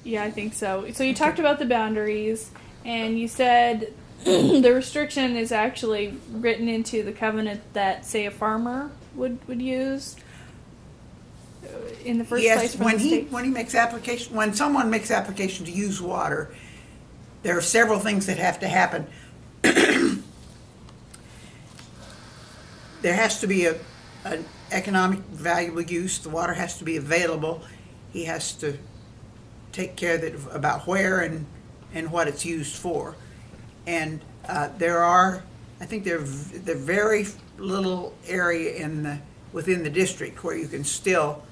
Yeah, I think so. So you talked about the boundaries, and you said the restriction is actually written into the covenant that, say, a farmer would use in the first place Yes, from the state. when someone makes application to use water, there are several things that have to happen. There has to be an economic valuable use. The water has to be available. He has to take care about where and what it's used for. And I think there's very little area within the district where you can still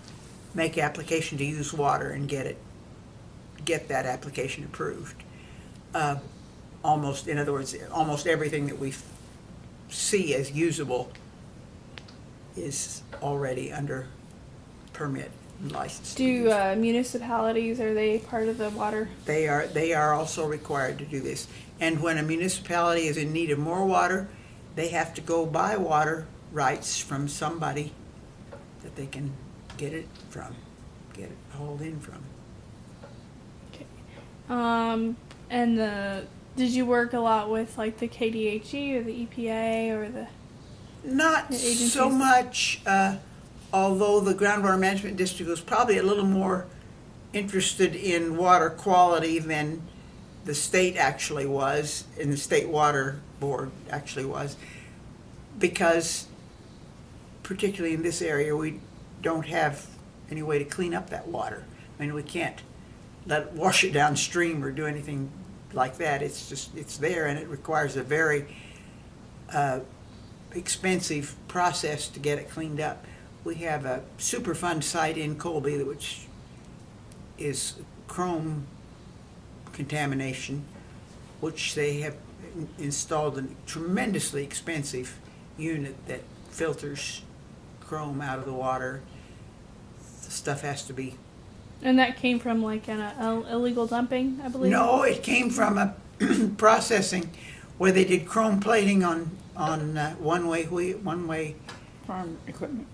make application to use water and get that application approved. In other words, almost everything that we see as usable is already under permit and license. Do municipalities, are they part of the water? They are also required to do this. And when a municipality is in need of more water, they have to go buy water rights from somebody that they can get it hauled in from. Okay. And did you work a lot with like the KDHE or the EPA or the Not so much, although the Groundwater Management District was probably a little more interested in water quality than the state actually was, and the State Water Board actually was, because particularly in this area, we don't have any way to clean up that water. I mean, we can't let it wash it downstream or do anything like that. It's there, and it requires a very expensive process to get it cleaned up. We have a Superfund site in Colby, which is chrome contamination, which they have installed a tremendously expensive unit that filters chrome out of the water. The stuff has to be... And that came from like an illegal dumping, I believe? No, it came from a processing where they did chrome plating on one-way Farm equipment.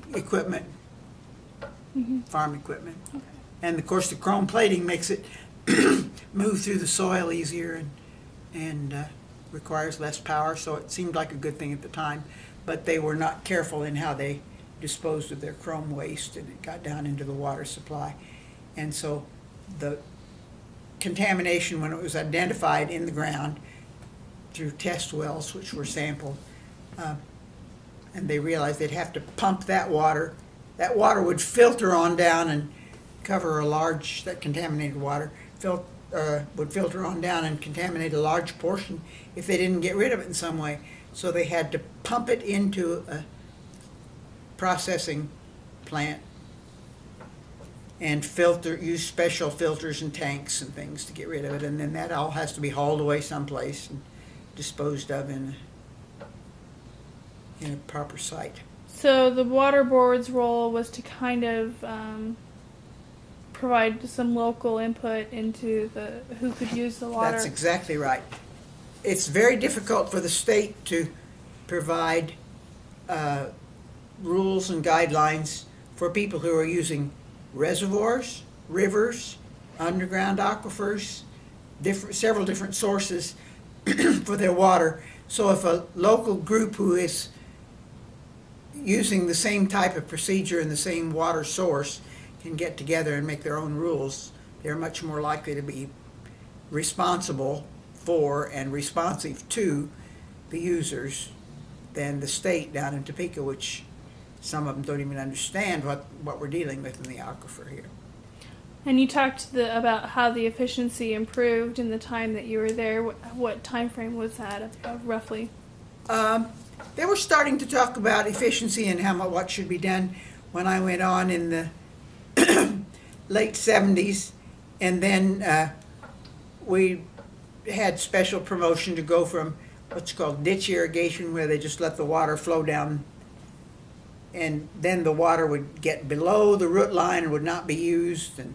farm equipment. Okay. And of course, the chrome plating makes it move through the soil easier and requires less power, so it seemed like a good thing at the time. But they were not careful in how they disposed of their chrome waste, and it got down into the water supply. And so the contamination, when it was identified in the ground through test wells, which were sampled, and they realized they'd have to pump that water. That water would filter on down and cover that contaminated water, would filter on down and contaminate a large portion if they didn't get rid of it in some way. So they had to pump it into a processing plant and use special filters and tanks and things to get rid of it. And then that all has to be hauled away someplace and disposed of in a proper site. So the water board's role was to kind of provide some local input into who could use the water. That's exactly right. It's very difficult for the state to provide rules and guidelines for people who are using reservoirs, rivers, underground aquifers, several different sources for their water. So if a local group who is using the same type of procedure and the same water source can get together and make their own rules, they're much more likely to be responsible for and responsive to the users than the state down in Topeka, which some of them don't even understand what we're dealing with in the aquifer here. And you talked about how the efficiency improved in the time that you were there. What time frame was that, roughly? They were starting to talk about efficiency and what should be done when I went on in the late 70s, and then we had special promotion to go from what's called ditch irrigation, where they just let the water flow down, and then the water would get below the root line and would not be used, and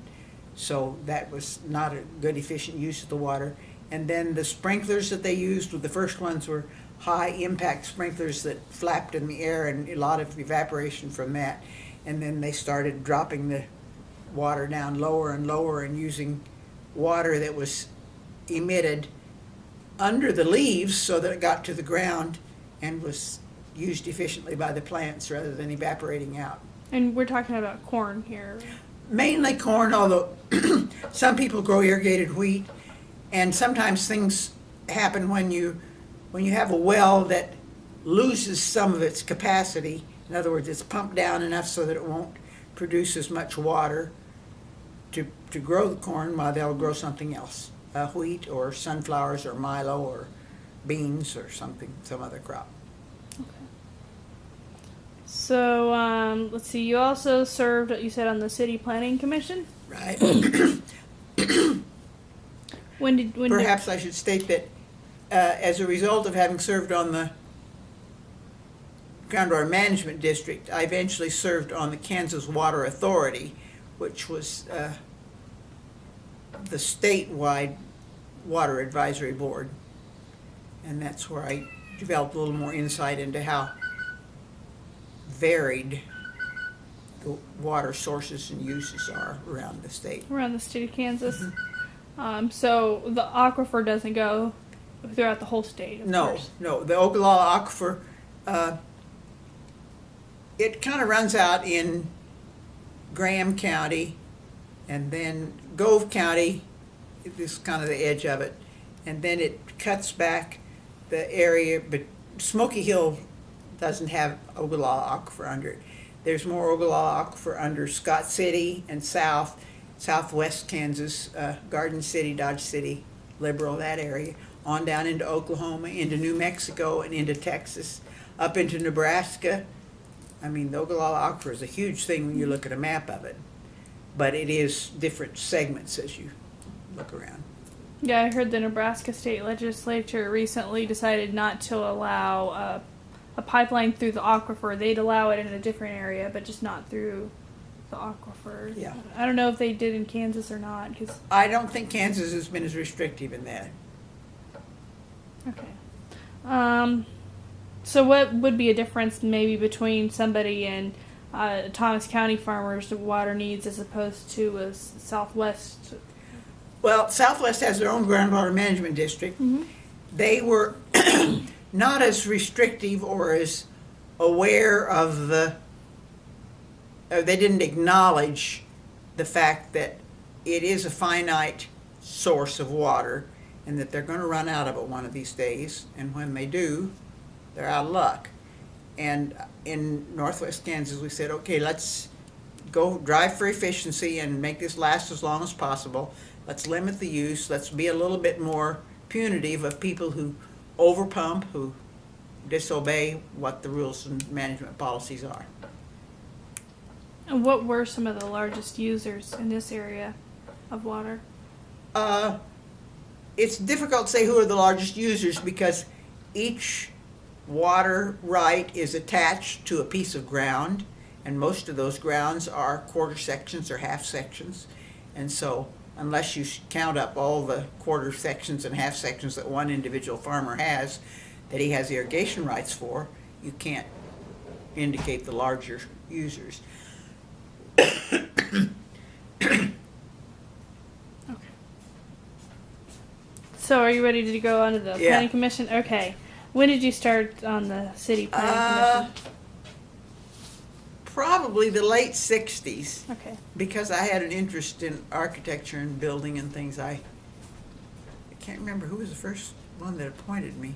so that was not a good efficient use of the water. And then the sprinklers that they used, the first ones were high impact sprinklers that flapped in the air, and a lot of evaporation from that. And then they started dropping the water down lower and lower and using water that was emitted under the leaves so that it got to the ground and was used efficiently by the plants rather than evaporating out. And we're talking about corn here. Mainly corn, although some people grow irrigated wheat, and sometimes things happen when you have a well that loses some of its capacity. In other words, it's pumped down enough so that it won't produce as much water to grow the corn, while they'll grow something else, wheat or sunflowers or milo or beans or something, some other crop. Okay. So let's see. You also served, you said, on the city planning commission. Right. When Perhaps I should state that as a result of having served on the Groundwater Management District, I eventually served on the Kansas Water Authority, which was the statewide water advisory board. And that's where I developed a little more insight into how varied the water sources and uses are around the state. Around the state of Kansas. So the aquifer doesn't go throughout the whole state, of course. No. The Ogallala Aquifer, it kind of runs out in Graham County, and then Gove County, this is kind of the edge of it, and then it cuts back the area, but Smoky Hill doesn't have Ogallala Aquifer under it. There's more Ogallala Aquifer under Scott City and southwest Kansas, Garden City, Dodge City, Liberal, that area, on down into Oklahoma, into New Mexico, and into Texas, up into Nebraska. I mean, the Ogallala Aquifer is a huge thing when you look at a map of it, but it is different segments as you look around. Yeah, I heard the Nebraska state legislature recently decided not to allow a pipeline through the aquifer. They'd allow it in a different area, but just not through the aquifer. Yeah. I don't know if they did in Kansas or not. I don't think Kansas has been as restrictive in that. Okay. So what would be a difference maybe between somebody in Thomas County farmers' water needs as opposed to a Southwest? Well, Southwest has their own groundwater management district. Mm-hmm. They were not as restrictive or as aware of they didn't acknowledge the fact that it is a finite source of water and that they're going to run out of it one of these days, and when they do, they're out of luck. And in northwest Kansas, we said, okay, let's go drive for efficiency and make this last as long as possible. Let's limit the use. Let's be a little bit more punitive of people who overpump, who disobey what the rules and management policies are. And what were some of the largest users in this area of water? It's difficult to say who are the largest users because each water right is attached to a piece of ground, and most of those grounds are quarter sections or half sections. And so unless you count up all the quarter sections and half sections that one individual farmer has that he has irrigation rights for, you can't indicate the larger users. So are you ready to go on to the planning commission? Okay. When did you start on the city planning commission? Probably the late 60s. Okay. Because I had an interest in architecture and building and things. I can't remember who was the first one that appointed me,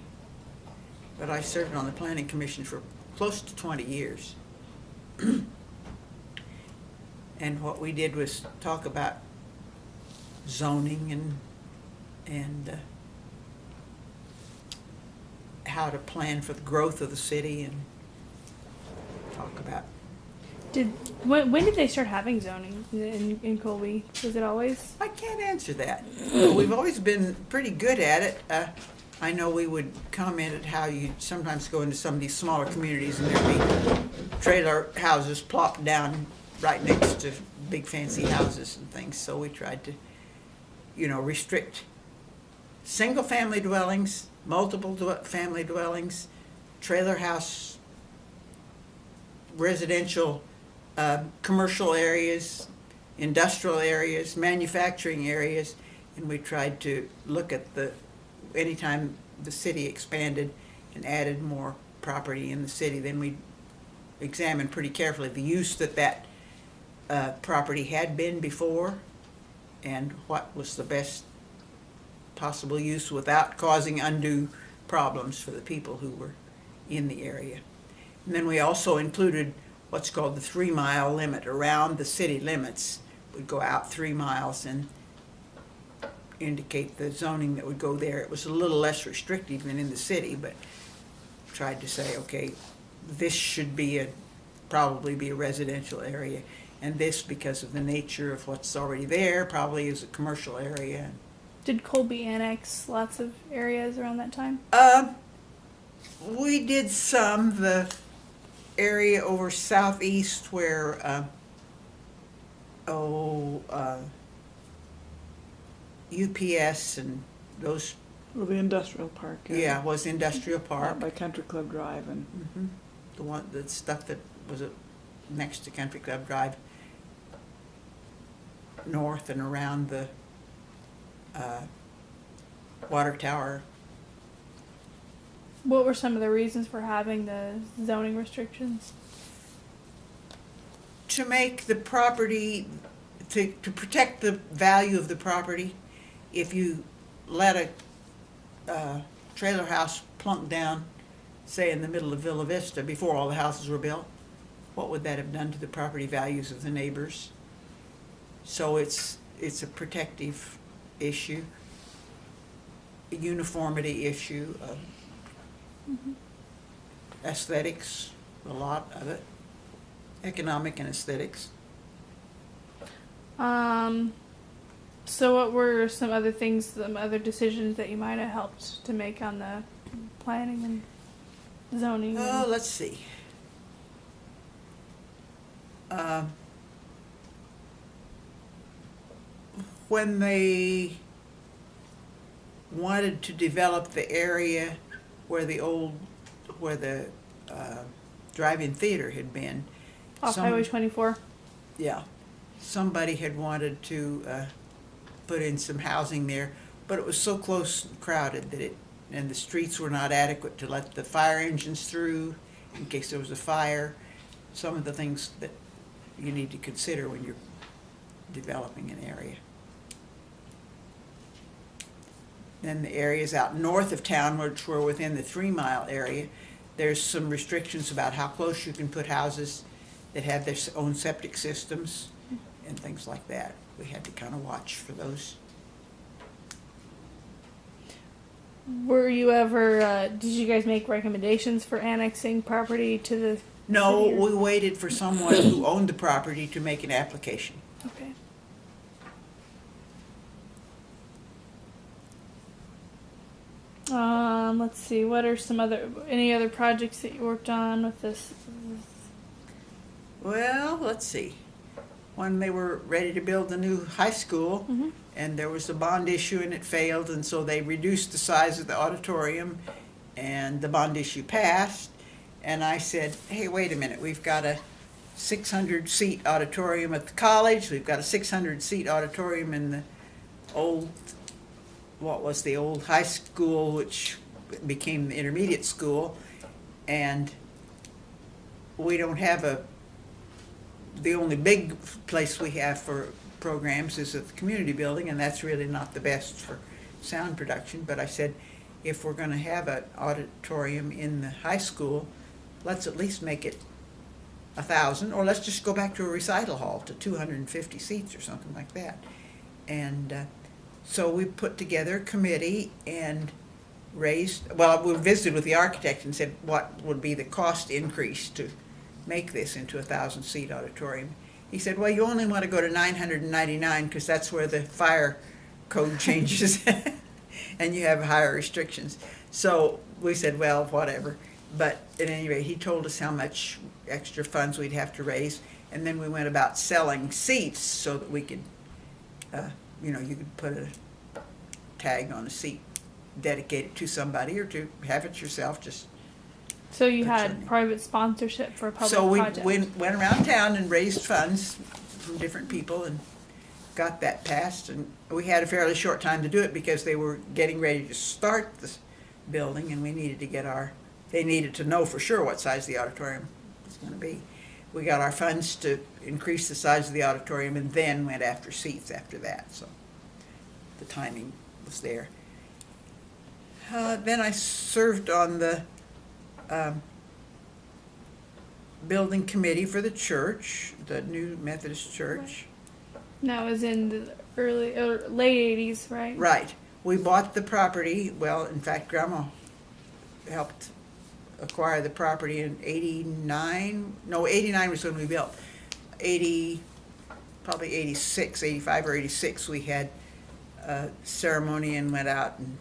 but I served on the planning commission for close to 20 years. And what we did was talk about zoning and how to plan for the growth of the city and talk about. When did they start having zoning in Colby? Was it always? I can't answer that. We've always been pretty good at it. I know we would comment at how you sometimes go into some of these smaller communities and there'd be trailer houses plopped down right next to big fancy houses and things. So we tried to, restrict single family dwellings, multiple family dwellings, trailer house, residential, commercial areas, industrial areas, manufacturing areas, And we tried to look at anytime the city expanded and added more property in the city, then we examined pretty carefully the use that property had been before and what was the best possible use without causing undue problems for the people who were in the area. And then we also included what's called the 3-mile limit around the city limits. Would go out 3 miles and indicate the zoning that would go there. It was a little less restrictive than in the city, but tried to say, okay, this should probably be a residential area, and this, because of the nature of what's already there, probably is a commercial area. Did Colby annex lots of areas around that time? We did some. The area over southeast where UPS and those, Well, the industrial park. yeah, was industrial park. Out by Country Club Drive and. The stuff that was next to Country Club Drive, north and around the water tower. What were some of the reasons for having the zoning restrictions? To make the property, to protect the value of the property, if you let a trailer house plunk down, say in the middle of Villa Vista, before all the houses were built, what would that have done to the property values of the neighbors? So it's a protective issue, a uniformity issue, aesthetics, a lot of it, economic and aesthetics. So what were some other things, some other decisions that you might have helped to make on the planning and zoning? Oh, let's see. When they wanted to develop the area where the drive-in theater had been. Off Highway 24? Yeah. Somebody had wanted to put in some housing there, but it was so close and crowded and the streets were not adequate to let the fire engines through in case there was a fire. Some of the things that you need to consider when you're developing an area. Then the areas out north of town, which were within the 3-mile area, there's some restrictions about how close you can put houses that have their own septic systems and things like that. We had to kind of watch for those. Were you ever, did you guys make recommendations for annexing property to the No, city, or- we waited for someone who owned the property to make an application. Okay. Let's see, what are any other projects that you worked on with this? Well, let's see. When they were ready to build the new high school, and there was a bond issue and it failed, and so they reduced the size of the auditorium, and the bond issue passed. And I said, hey, wait a minute, we've got a 600-seat auditorium at the college, we've got a 600-seat auditorium in the old high school, which became the intermediate school, and we don't have the only big place we have for programs is at the community building, and that's really not the best for sound production. But I said, if we're going to have an auditorium in the high school, let's at least make it 1,000, or let's just go back to a recital hall to 250 seats or something like that. And so we put together a committee and we visited with the architect and said what would be the cost increase to make this into a 1,000-seat auditorium. He said, well, you only want to go to 999 because that's where the fire code changes and you have higher restrictions. So we said, well, whatever. But at any rate, he told us how much extra funds we'd have to raise, and then we went about selling seats so that we could, you could put a tag on a seat, dedicate it to somebody, or to have it yourself. So you had private sponsorship for a public So we project. went around town and raised funds from different people and got that passed, and we had a fairly short time to do it because they were getting ready to start this building, and we needed to get they needed to know for sure what size the auditorium was going to be. We got our funds to increase the size of the auditorium and then went after seats after that, so the timing was there. Then I served on the building committee for the church, the new Methodist church. That was in the early or late 80s, right? Right. We bought the property. Well, in fact, Grandma helped acquire the property in 89. No, 89 was when we built. 80, probably 86, 85 or 86, we had a ceremony and went out, and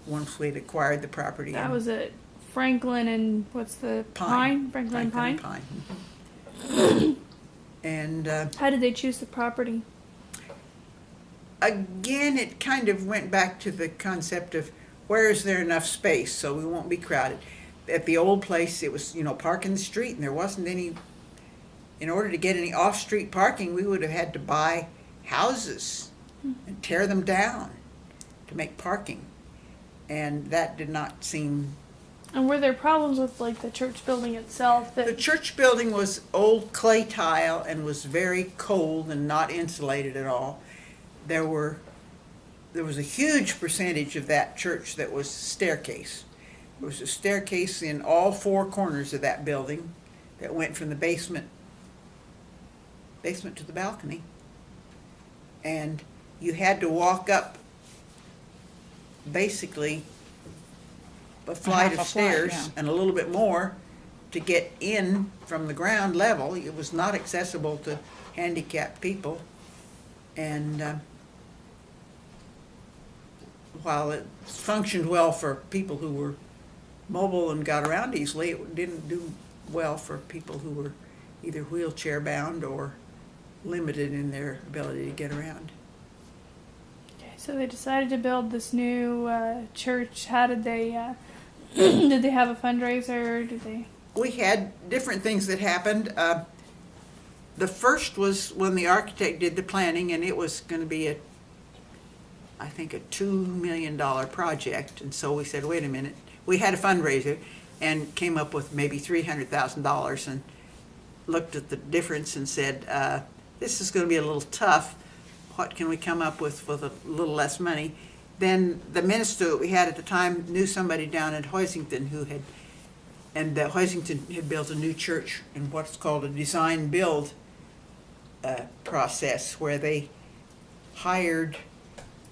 once we'd acquired the property. That was at Franklin and what's the Pine. Franklin and Pine? And How did they choose the property? again, it kind of went back to the concept of where is there enough space so we won't be crowded. At the old place, it was, park in the street, and there wasn't any, in order to get any off-street parking, we would have had to buy houses and tear them down to make parking. And that did not seem. And were there problems with like the church building itself? The church building was old clay tile and was very cold and not insulated at all. There was a huge percentage of that church that was staircase. There was a staircase in all four corners of that building that went from the basement to the balcony. And you had to walk up basically a flight of stairs and a little bit more to get in from the ground level. It was not accessible to handicapped people. And while it functioned well for people who were mobile and got around easily, it didn't do well for people who were either wheelchair bound or limited in their ability to get around. Okay, so they decided to build this new church. How did they? Did they have a fundraiser? Did they? We had different things that happened. The first was when the architect did the planning, and it was going to be I think a $2 million project. And so we said, wait a minute. We had a fundraiser and came up with maybe $300,000 and looked at the difference and said, this is going to be a little tough. What can we come up with a little less money? Then the minister that we had at the time knew somebody down at Hoisington and Hoisington had built a new church in what's called a design build process, where they hired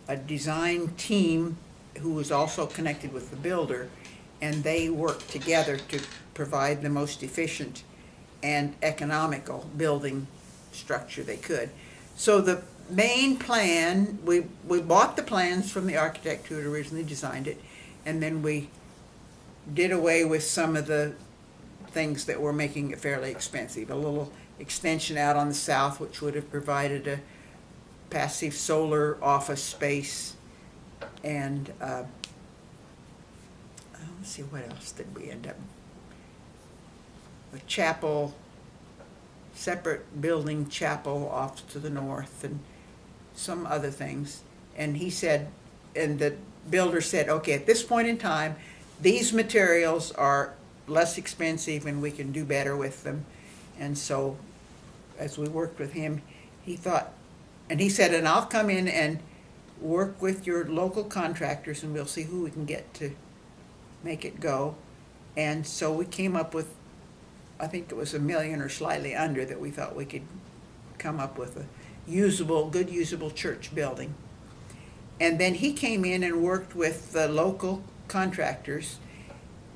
a design team who was also connected with the builder, and they worked together to provide the most efficient and economical building structure they could. So the main plan, we bought the plans from the architect who had originally designed it, and then we did away with some of the things that were making it fairly expensive. A little extension out on the south, which would have provided a passive solar office space, and let's see, what else did we end up? A chapel, separate building chapel off to the north, and some other things. And he said, and the builder said, okay, at this point in time, these materials are less expensive and we can do better with them. And so as we worked with him, he thought, and he said, and I'll come in and work with your local contractors and we'll see who we can get to make it go. And so we came up with, I think it was $1 million or slightly under, that we thought we could come up with a good usable church building. And then he came in and worked with the local contractors,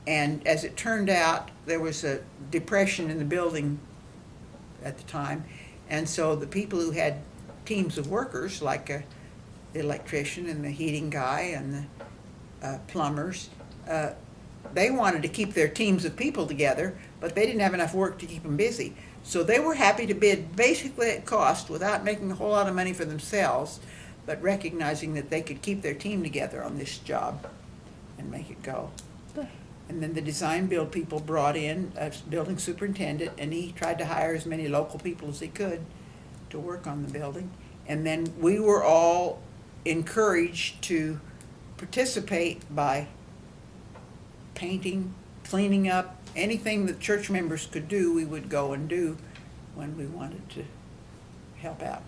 and as it turned out, there was a depression in the building at the time, and so the people who had teams of workers, like the electrician and the heating guy and the plumbers, they wanted to keep their teams of people together, but they didn't have enough work to keep them busy. So they were happy to bid basically at cost without making a whole lot of money for themselves, but recognizing that they could keep their team together on this job and make it go. And then the design build people brought in a building superintendent, and he tried to hire as many local people as he could to work on the building. And then we were all encouraged to participate by painting, cleaning up, anything that church members could do, we would go and do when we wanted to help out.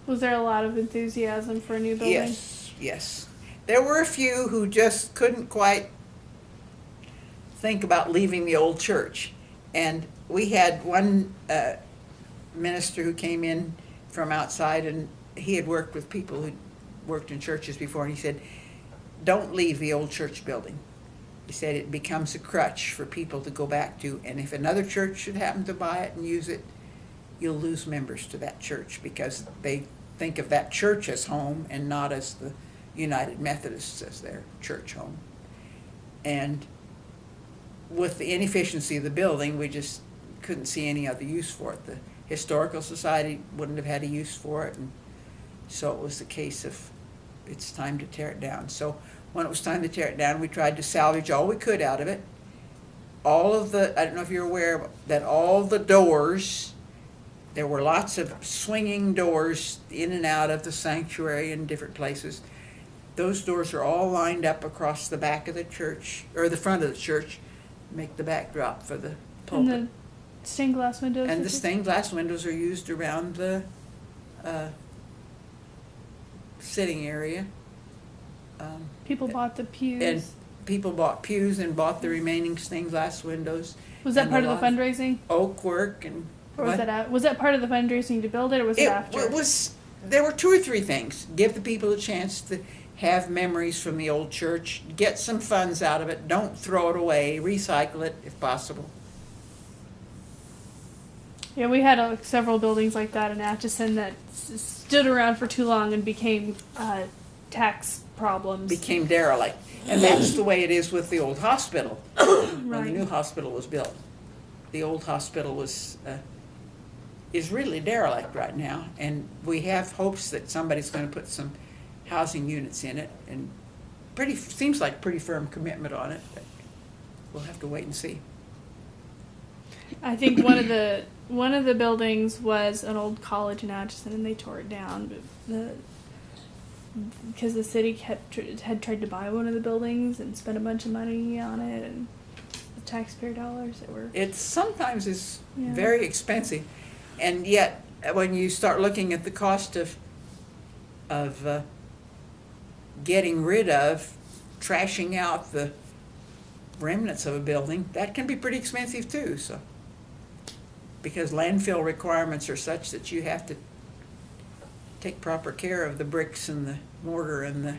Was there a lot of enthusiasm for a new building? Yes, yes. There were a few who just couldn't quite think about leaving the old church. And we had one minister who came in from outside, and he had worked with people who worked in churches before, and he said, don't leave the old church building. He said it becomes a crutch for people to go back to, and if another church should happen to buy it and use it, you'll lose members to that church because they think of that church as home and not as the United Methodists as their church home. And with the inefficiency of the building, we just couldn't see any other use for it. The Historical Society wouldn't have had a use for it, and so it was the case of it's time to tear it down. So when it was time to tear it down, we tried to salvage all we could out of it. All of the, I don't know if you're aware that all the doors, there were lots of swinging doors in and out of the sanctuary in different places. Those doors are all lined up across the back of the church, or the front of the church, make the backdrop for the pulpit. And the stained glass windows? And the stained glass windows are used around the sitting area. People bought the pews. And people bought pews and bought the remaining stained glass windows. Was that and part a of the lot fundraising? Oak work and. Or was what? was that part of the fundraising to build it, or was it after? It was, there were 2 or 3 things. Give the people a chance to have memories from the old church, get some funds out of it, don't throw it away, recycle it if possible. Yeah, we had several buildings like that in Atchison that stood around for too long and became tax problems. Became derelict. And that's the way it is with the old hospital. When the Right. new hospital was built. The old hospital was, is really derelict right now. And we have hopes that somebody's going to put some housing units in it. And seems like pretty firm commitment on it. But we'll have to wait and see. I think one of the buildings was an old college in Atchison, and they tore it down. But because the city had tried to buy one of the buildings and spent a bunch of money on it, and the taxpayer dollars that were. It sometimes is Yeah. very expensive, and yet when you start looking at the cost of getting rid of, trashing out the remnants of a building, that can be pretty expensive too. So, because landfill requirements are such that you have to take proper care of the bricks and the mortar and the